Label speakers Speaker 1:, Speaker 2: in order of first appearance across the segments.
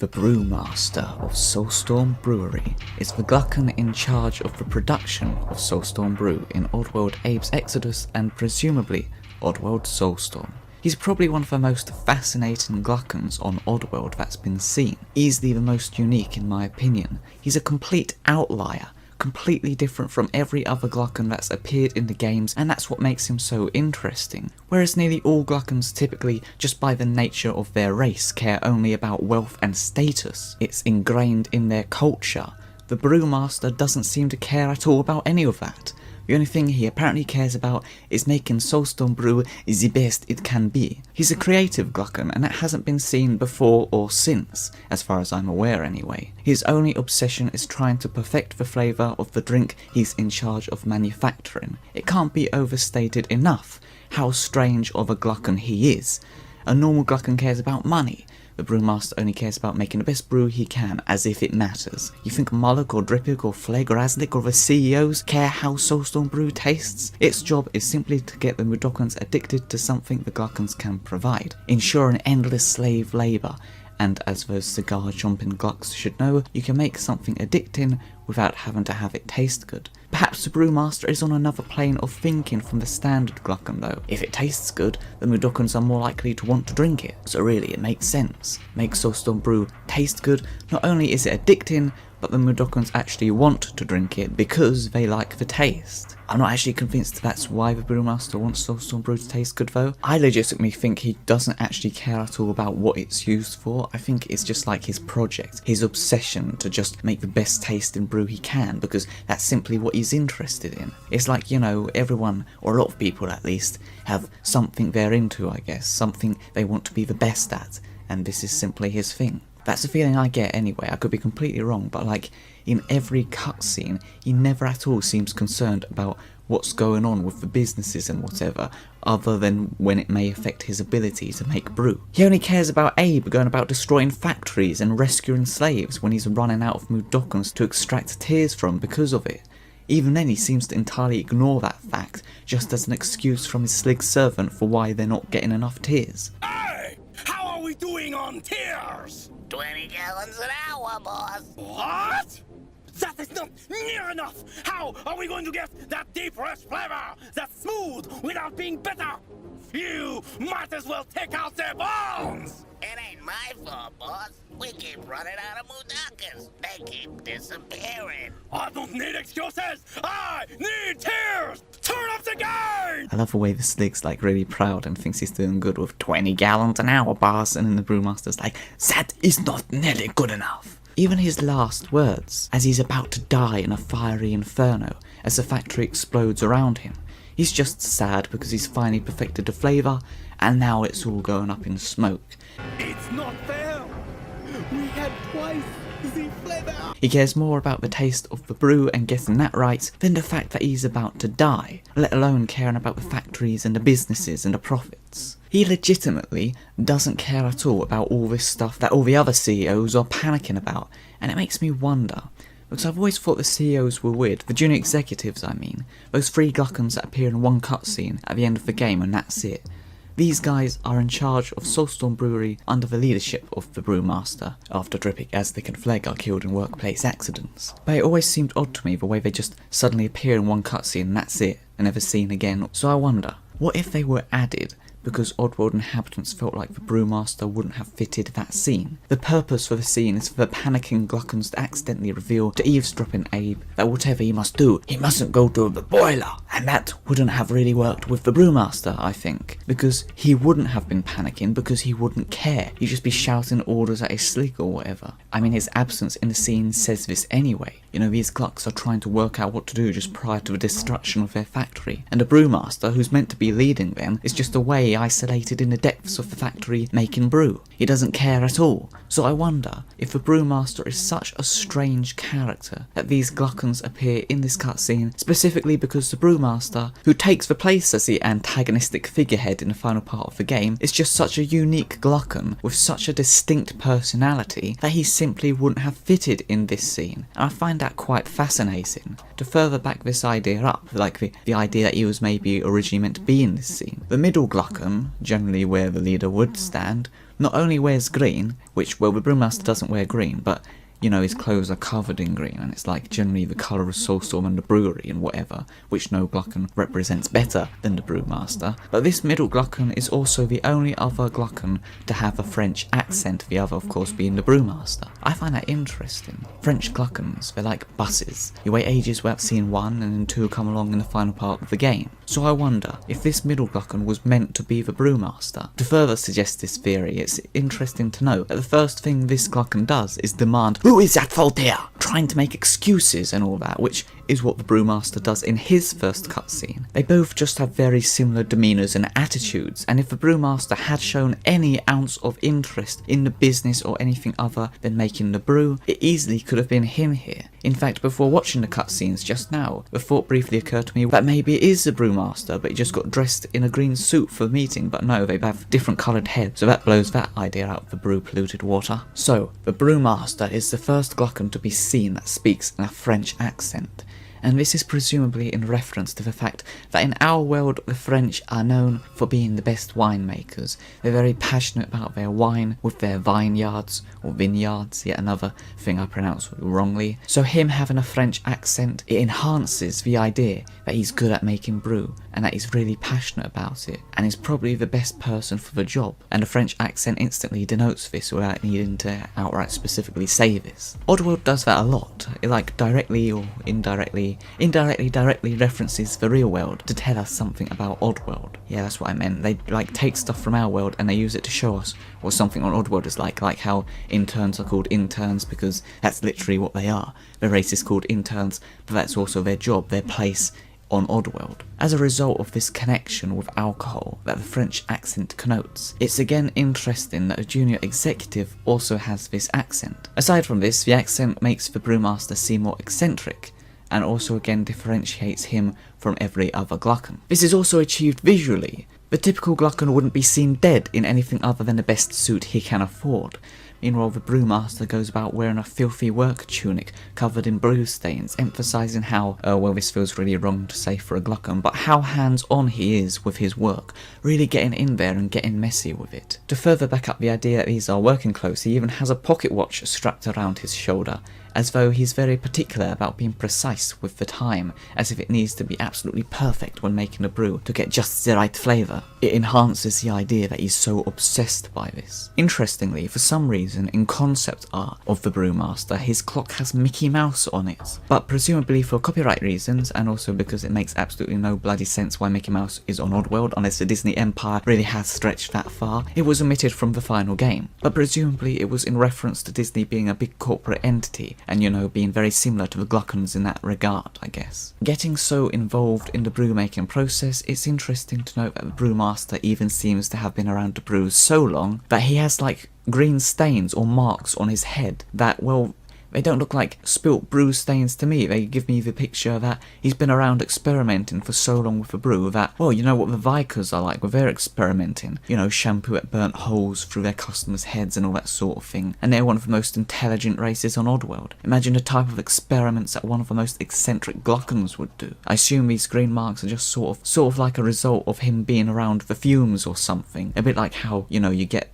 Speaker 1: The Brewmaster of Soulstorm Brewery is the Glukkon in charge of the production of Soulstorm Brew in Oddworld Abe's Exoddus and presumably Oddworld Soulstorm. He's probably one of the most fascinating Glukkons on Oddworld that's been seen, easily the most unique in my opinion. He's a complete outlier, completely different from every other Glukkon that's appeared in the games, and that's what makes him so interesting. Whereas nearly all Glukkons typically, just by the nature of their race, care only about wealth and status. It's ingrained in their culture. The Brewmaster doesn't seem to care at all about any of that. The only thing he apparently cares about is making Soulstorm Brew the best it can be. He's a creative Glukkon, and that hasn't been seen before or since, as far as I'm aware anyway. His only obsession is trying to perfect the flavour of the drink he's in charge of manufacturing. It can't be overstated enough how strange of a Glukkon he is. A normal Glukkon cares about money. The Brewmaster only cares about making the best brew he can, as if it matters. You think Molluck or Dripik or Phleg or Aslik or the CEOs care how Soulstorm Brew tastes? Its job is simply to get the Glukkons addicted to something the Glukkons can provide, ensuring endless slave labour. And as those cigar-chomping Glucks should know, you can make something addicting without having to have it taste good. Perhaps the Brewmaster is on another plane of thinking from the standard Glukkon though. If it tastes good, the Glukkons are more likely to want to drink it, so really it makes sense. Make Soulstorm Brew taste good, not only is it addicting, but the Glukkons actually want to drink it because they like the taste. I'm not actually convinced that's why the Brewmaster wants Soulstorm Brew to taste good though. I legitimately think he doesn't actually care at all about what it's used for. I think it's just like his project, his obsession to just make the best tasting brew he can, because that's simply what he's interested in. It's like, you know, everyone, or a lot of people at least, have something they're into, I guess, something they want to be the best at, and this is simply his thing. That's the feeling I get anyway. I could be completely wrong, but like in every cutscene, he never at all seems concerned about what's going on with the businesses and whatever, other than when it may affect his ability to make brew. He only cares about Abe going about destroying factories and rescuing slaves when he's running out of Glukkons to extract tears from because of it. Even then he seems to entirely ignore that fact, just as an excuse from his slig servant for why they're not getting enough tears.
Speaker 2: Hey! How are we doing on tears?
Speaker 3: 20 gallons an hour, boss.
Speaker 2: What? That is not near enough! How are we going to get that deep fresh flavor that's smooth without being bitter? You might as well take out their bones!
Speaker 3: It ain't my fault, boss. We keep running out of Glukkons. They keep disappearing.
Speaker 2: I don't need excuses! I need tears! Turn up the game!
Speaker 1: I love the way the slig's like really proud and thinks he's doing good with 20 gallons an hour, boss, and then the Brewmaster's like, that is not nearly good enough. Even his last words, as he's about to die in a fiery inferno as the factory explodes around him, he's just sad because he's finally perfected the flavour and now it's all going up in smoke.
Speaker 2: It's not fair! We had twice the flavor!
Speaker 1: He cares more about the taste of the brew and getting that right than the fact that he's about to die, let alone caring about the factories and the businesses and the profits. He legitimately doesn't care at all about all this stuff that all the other CEOs are panicking about, and it makes me wonder, because I've always thought the CEOs were weird, the junior executives I mean, those 3 Glukkons that appear in one cutscene at the end of the game and that's it. These guys are in charge of Soulstorm Brewery under the leadership of the Brewmaster, after Dripik, Aslik and Phleg are killed in workplace accidents. But it always seemed odd to me the way they just suddenly appear in one cutscene and that's it, and never seen again. So I wonder, what if they were added because Oddworld inhabitants felt like the Brewmaster wouldn't have fitted that scene? The purpose for the scene is for the panicking Glukkons to accidentally reveal to eavesdropping Abe that whatever he must do, he mustn't go to the boiler, and that wouldn't have really worked with the Brewmaster, I think, because he wouldn't have been panicking because he wouldn't care. He'd just be shouting orders at his slig or whatever. I mean, his absence in the scene says this anyway. You know, these Glucks are trying to work out what to do just prior to the destruction of their factory, and the Brewmaster, who's meant to be leading them, is just away isolated in the depths of the factory making brew. He doesn't care at all. So I wonder if the Brewmaster is such a strange character that these Glukkons appear in this cutscene specifically because the Brewmaster, who takes the place as the antagonistic figurehead in the final part of the game, is just such a unique Glukkon with such a distinct personality that he simply wouldn't have fitted in this scene. And I find that quite fascinating. To further back this idea up, like the idea that he was maybe originally meant to be in this scene, the middle Glukkon, generally where the leader would stand, not only wears green, which, well, the Brewmaster doesn't wear green, but you know, his clothes are covered in green, and it's like generally the colour of Soulstorm and the brewery and whatever, which no Glukkon represents better than the Brewmaster. But this middle Glukkon is also the only other Glukkon to have a French accent, the other of course being the Brewmaster. I find that interesting. French Glukkons, they're like buses. You wait ages without seeing one, and then two come along in the final part of the game. So I wonder if this middle Glukkon was meant to be the Brewmaster. To further suggest this theory, it's interesting to note that the first thing this Glukkon does is demand, "Who is that fault there?" trying to make excuses and all that, which is what the Brewmaster does in his first cutscene. They both just have very similar demeanours and attitudes, and if the Brewmaster had shown any ounce of interest in the business or anything other than making the brew, it easily could have been him here. In fact, before watching the cutscenes just now, the thought briefly occurred to me that maybe it is the Brewmaster, but he just got dressed in a green suit for the meeting, but no, they have different coloured heads, so that blows that idea out of the brew polluted water. So, the Brewmaster is the first Glukkon to be seen that speaks in a French accent. And this is presumably in reference to the fact that in our world the French are known for being the best winemakers. They're very passionate about their wine with their vineyards, or vineyards, yet another thing I pronounce wrongly. So him having a French accent, it enhances the idea that he's good at making brew, and that he's really passionate about it, and is probably the best person for the job. And a French accent instantly denotes this without needing to outright specifically say this. Oddworld does that a lot. It like directly or indirectly references the real world to tell us something about Oddworld. Yeah, that's what I meant. They like take stuff from our world and they use it to show us what something on Oddworld is like how interns are called interns because that's literally what they are. The race is called interns, but that's also their job, their place on Oddworld. As a result of this connection with alcohol that the French accent connotes, it's again interesting that a junior executive also has this accent. Aside from this, the accent makes the Brewmaster seem more eccentric, and also again differentiates him from every other Glukkon. This is also achieved visually. The typical Glukkon wouldn't be seen dead in anything other than the best suit he can afford. Meanwhile, the Brewmaster goes about wearing a filthy work tunic covered in brew stains, emphasising how, well, this feels really wrong to say for a Glukkon, but how hands-on he is with his work, really getting in there and getting messy with it. To further back up the idea that these are working clothes, he even has a pocket watch strapped around his shoulder, as though he's very particular about being precise with the time, as if it needs to be absolutely perfect when making a brew to get just the right flavour. It enhances the idea that he's so obsessed by this. Interestingly, for some reason, in concept art of the Brewmaster, his clock has Mickey Mouse on it, but presumably for copyright reasons, and also because it makes absolutely no bloody sense why Mickey Mouse is on Oddworld unless the Disney Empire really has stretched that far, it was omitted from the final game. But presumably it was in reference to Disney being a big corporate entity, and you know, being very similar to the Glukkons in that regard, I guess. Getting so involved in the brew making process, it's interesting to note that the Brewmaster even seems to have been around to brew so long that he has like green stains or marks on his head that, well, they don't look like spilt brew stains to me. They give me the picture that he's been around experimenting for so long with the brew that, well, you know what the Vikers are like when they're experimenting. You know, shampoo at burnt holes through their customers' heads and all that sort of thing. And they're one of the most intelligent races on Oddworld. Imagine the type of experiments that one of the most eccentric Glukkons would do. I assume these green marks are just sort of like a result of him being around the fumes or something. A bit like how, you know, you get,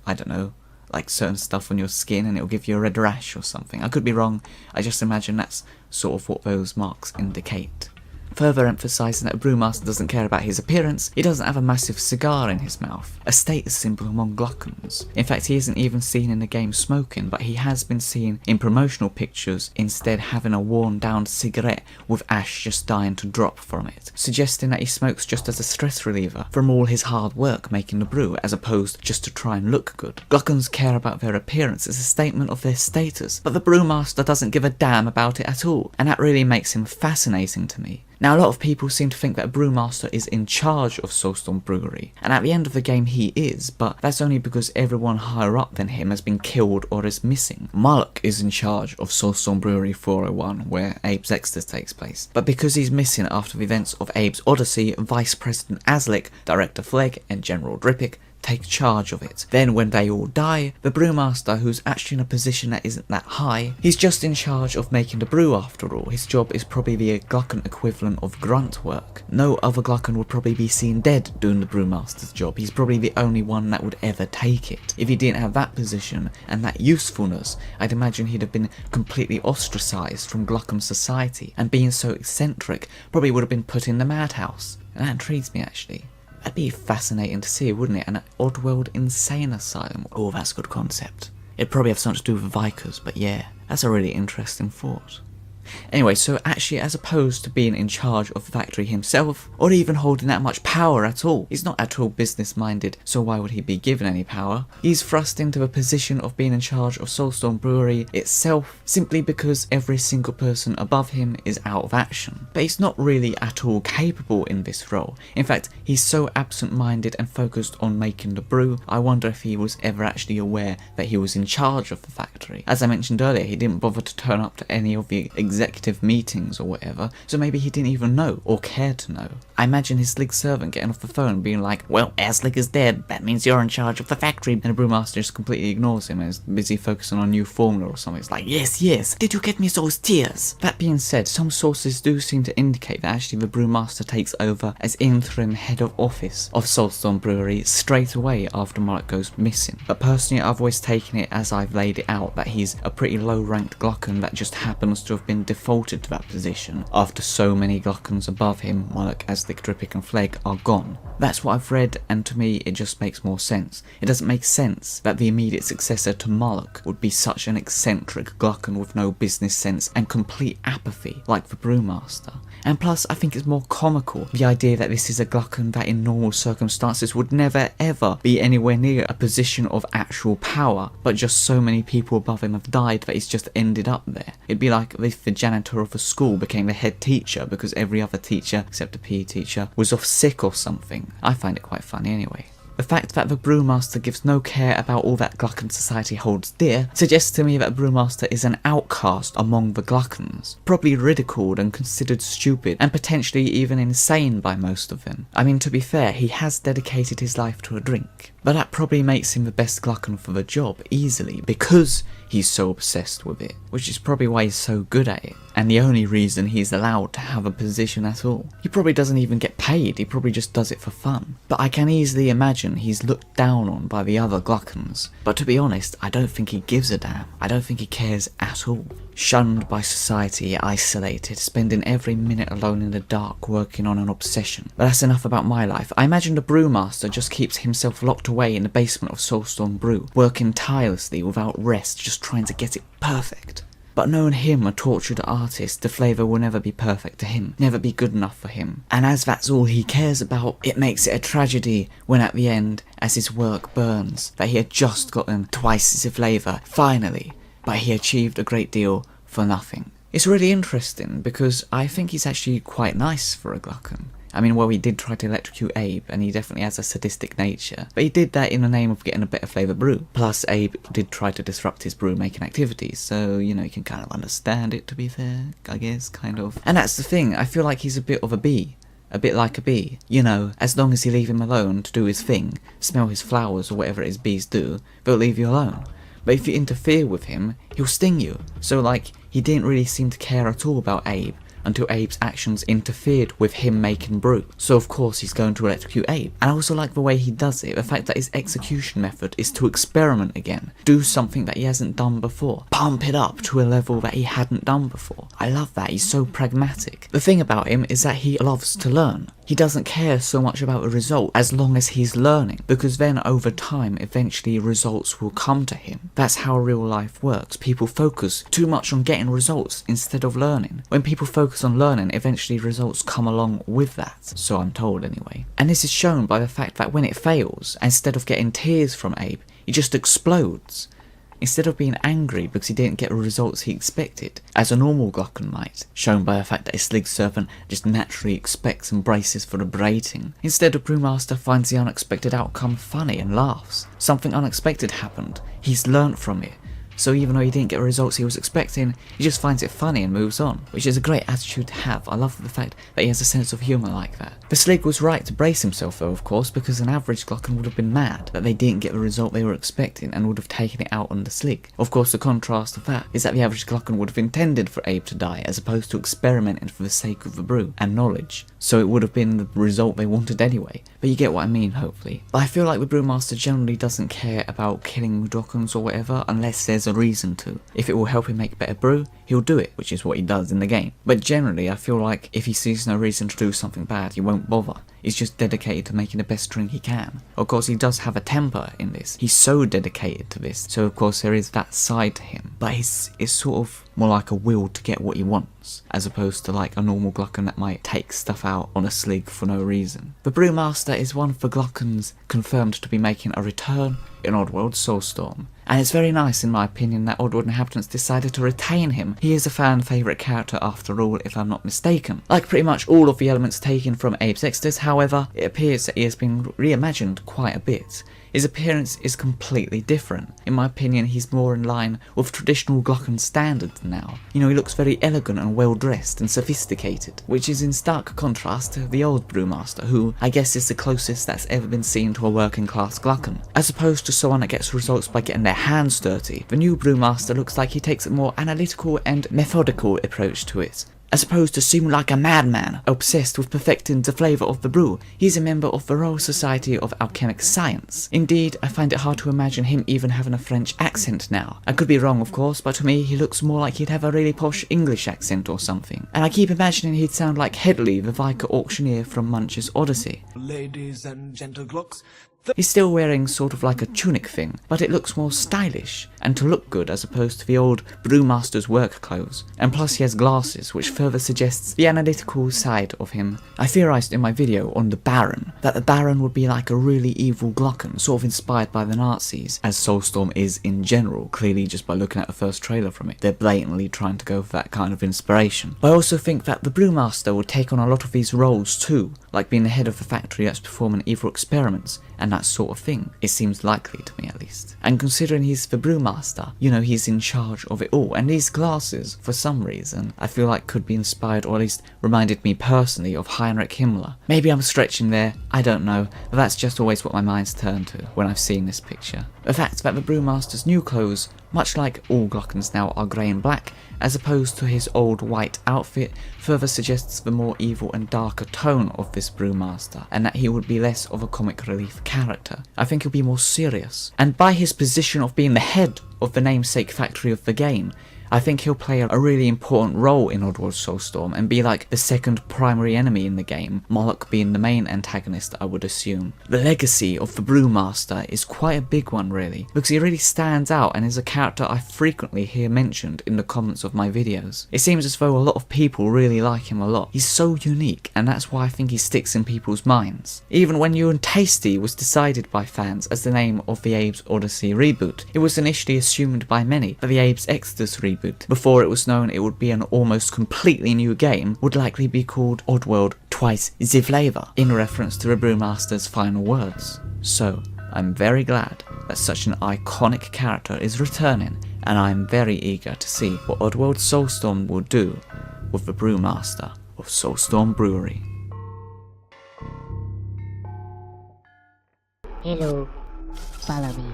Speaker 1: I don't know, like certain stuff on your skin and it'll give you a red rash or something. I could be wrong, I just imagine that's sort of what those marks indicate. Further emphasising that a Brewmaster doesn't care about his appearance, he doesn't have a massive cigar in his mouth, a status symbol among Glukkons. In fact, he isn't even seen in the game smoking, but he has been seen in promotional pictures instead having a worn down cigarette with ash just dying to drop from it, suggesting that he smokes just as a stress reliever from all his hard work making the brew, as opposed just to try and look good. Glukkons care about their appearance as a statement of their status, but the Brewmaster doesn't give a damn about it at all, and that really makes him fascinating to me. Now, a lot of people seem to think that a Brewmaster is in charge of Soulstorm Brewery, and at the end of the game he is, but that's only because everyone higher up than him has been killed or is missing. Molluck is in charge of Soulstorm Brewery 401, where Abe's Exodus takes place, but because he's missing after the events of Abe's Odyssey, Vice-President Aslik, Director Phleg, and General Dripik take charge of it. Then when they all die, the brewmaster, who's actually in a position that isn't that high, he's just in charge of making the brew after all. His job is probably the Glukkon equivalent of grunt work. No other Glukkon would probably be seen dead doing the brewmaster's job. He's probably the only one that would ever take it. If he didn't have that position and that usefulness, I'd imagine he'd have been completely ostracised from Glukkon society, and being so eccentric, probably would have been put in the madhouse. And that intrigues me actually. That'd be fascinating to see, wouldn't it? An Oddworld insane asylum. Oh, that's a good concept. It'd probably have something to do with Vikers, but yeah, that's a really interesting thought. Anyway, so actually, as opposed to being in charge of the factory himself, or even holding that much power at all, he's not at all business minded, so why would he be given any power? He's thrust into the position of being in charge of Soulstorm Brewery itself, simply because every single person above him is out of action. But he's not really at all capable in this role. In fact, he's so absent-minded and focused on making the brew, I wonder if he was ever actually aware that he was in charge of the factory. As I mentioned earlier, he didn't bother to turn up to any of the executive meetings or whatever, so maybe he didn't even know or care to know. I imagine his Slig servant getting off the phone being like, well, Aslik is dead, that means you're in charge of the factory, and the brewmaster just completely ignores him and is busy focusing on a new formula or something. It's like, yes, did you get me those tears? That being said, some sources do seem to indicate that actually the brewmaster takes over as interim head of office of Soulstorm Brewery straight away after Molluck goes missing. But personally, I've always taken it as I've laid it out, that he's a pretty low ranked Glukkon that just happens to have been defaulted to that position after so many Glukkons above him, Molluck, Aslik, Dripik and Phleg, are gone. That's what I've read, and to me it just makes more sense. It doesn't make sense that the immediate successor to Molluck would be such an eccentric Glukkon with no business sense and complete apathy like the brewmaster. And plus, I think it's more comical, the idea that this is a Glukkon that in normal circumstances would never ever be anywhere near a position of actual power, but just so many people above him have died that he's just ended up there. It'd be like if the janitor of a school became the head teacher because every other teacher, except a PE teacher, was off sick or something. I find it quite funny anyway. The fact that the brewmaster gives no care about all that Glukkon society holds dear suggests to me that the brewmaster is an outcast among the Glukkons, probably ridiculed and considered stupid and potentially even insane by most of them. I mean, to be fair, he has dedicated his life to a drink, but that probably makes him the best Glukkon for the job easily because he's so obsessed with it, which is probably why he's so good at it, and the only reason he's allowed to have a position at all. He probably doesn't even get paid, he probably just does it for fun. But I can easily imagine he's looked down on by the other Glukkons, but to be honest, I don't think he gives a damn. I don't think he cares at all. Shunned by society, isolated, spending every minute alone in the dark working on an obsession. But that's enough about my life. I imagine the brewmaster just keeps himself locked away in the basement of Soulstorm Brew, working tirelessly without rest, just trying to get it perfect. But knowing him, a tortured artist, the flavour will never be perfect to him, never be good enough for him. And as that's all he cares about, it makes it a tragedy when at the end, as his work burns, that he had just gotten twice the flavour, finally, but he achieved a great deal for nothing. It's really interesting because I think he's actually quite nice for a Glukkon. I mean, well, he did try to electrocute Abe, and he definitely has a sadistic nature, but he did that in the name of getting a better flavour brew. Plus, Abe did try to disrupt his brew-making activities, so, you know, you can kind of understand it, to be fair, I guess, kind of. And that's the thing, I feel like he's a bit of a bee. A bit like a bee. You know, as long as you leave him alone to do his thing, smell his flowers or whatever it is bees do, they'll leave you alone. But if you interfere with him, he'll sting you. So, like, he didn't really seem to care at all about Abe, until Abe's actions interfered with him making brew. So of course he's going to electrocute Abe. And I also like the way he does it, the fact that his execution method is to experiment again. Do something that he hasn't done before. Pump it up to a level that he hadn't done before. I love that, he's so pragmatic. The thing about him is that he loves to learn. He doesn't care so much about the result as long as he's learning, because then over time eventually results will come to him. That's how real life works. People focus too much on getting results instead of learning. When people focus on learning, eventually results come along with that, so I'm told anyway. And this is shown by the fact that when it fails, instead of getting tears from Abe, he just explodes. Instead of being angry because he didn't get the results he expected, as a normal Glukkon might, shown by the fact that his Slig servant just naturally expects and braces for the berating. Instead, the brewmaster finds the unexpected outcome funny and laughs. Something unexpected happened, he's learnt from it, so even though he didn't get the results he was expecting, he just finds it funny and moves on, which is a great attitude to have. I love the fact that he has a sense of humour like that. The Phleg was right to brace himself though, of course, because an average Glukkon would have been mad that they didn't get the result they were expecting and would have taken it out on the Phleg. Of course, the contrast of that is that the average Glukkon would have intended for Abe to die as opposed to experimenting for the sake of the brew and knowledge, so it would have been the result they wanted anyway. But you get what I mean, hopefully. But I feel like the Brewmaster generally doesn't care about killing Glukkons or whatever unless there's a reason to. If it will help him make better brew, he'll do it, which is what he does in the game. But generally, I feel like if he sees no reason to do something bad, he won't bother. He's just dedicated to making the best drink he can. Of course, he does have a temper in this. He's so dedicated to this, so of course there is that side to him. But it's sort of more like a will to get what he wants, as opposed to like a normal Glukkon that might take stuff out on a Phleg for no reason. The Brewmaster is one of the Glukkons confirmed to be making a return in Oddworld Soulstorm, and it's very nice in my opinion that Oddworld inhabitants decided to retain him. He is a fan favourite character after all, if I'm not mistaken. Like pretty much all of the elements taken from Abe's Exoddus, however, it appears that he has been reimagined quite a bit. His appearance is completely different. In my opinion, he's more in line with traditional Glukkon standards now. You know, he looks very elegant and well dressed and sophisticated, which is in stark contrast to the old Brewmaster, who I guess is the closest that's ever been seen to a working class Glukkon. As opposed to someone that gets results by getting their hands dirty, the new Brewmaster looks like he takes a more analytical and methodical approach to it. As opposed to seeming like a madman, obsessed with perfecting the flavour of the brew, he's a member of the Royal Society of Alchemic Science. Indeed, I find it hard to imagine him even having a French accent now. I could be wrong, of course, but to me he looks more like he'd have a really posh English accent or something. And I keep imagining he'd sound like Hedley, the Vicar auctioneer from Munch's Odyssey.
Speaker 4: Ladies and gentle Glocks,
Speaker 1: He's still wearing sort of like a tunic thing, but it looks more stylish and to look good as opposed to the old Brewmaster's work clothes. And plus he has glasses, which further suggests the analytical side of him. I theorised in my video on the Baron that the Baron would be like a really evil Glukkon, sort of inspired by the Nazis, as Soulstorm is in general, clearly just by looking at the first trailer from it. They're blatantly trying to go for that kind of inspiration. But I also think that the Brewmaster will take on a lot of these roles too, like being the head of the factory that's performing evil experiments, and that sort of thing. It seems likely to me at least. And considering he's the Brewmaster, you know, he's in charge of it all. And these glasses, for some reason, I feel like could be inspired, or at least reminded me personally, of Heinrich Himmler. Maybe I'm stretching there, I don't know, but that's just always what my mind's turned to when I've seen this picture. The fact that the Brewmaster's new clothes, much like all Glukkons now, are grey and black, as opposed to his old white outfit, further suggests the more evil and darker tone of this Brewmaster, and that he would be less of a comic relief character. I think he'll be more serious. And by his position of being the head of the namesake factory of the game, I think he'll play a really important role in Oddworld Soulstorm and be like the second primary enemy in the game, Molluck being the main antagonist, I would assume. The legacy of the Brewmaster is quite a big one really, because he really stands out and is a character I frequently hear mentioned in the comments of my videos. It seems as though a lot of people really like him a lot. He's so unique, and that's why I think he sticks in people's minds. Even when You and Tasty was decided by fans as the name of the Abe's Odyssey reboot, it was initially assumed by many that the Abe's Exoddus reboot, before it was known it would be an almost completely new game, would likely be called Oddworld Twice the Flavor, in reference to the Brewmaster's final words. So, I'm very glad that such an iconic character is returning, and I'm very eager to see what Oddworld Soulstorm will do with the Brewmaster of Soulstorm Brewery.
Speaker 5: Hello, follow me.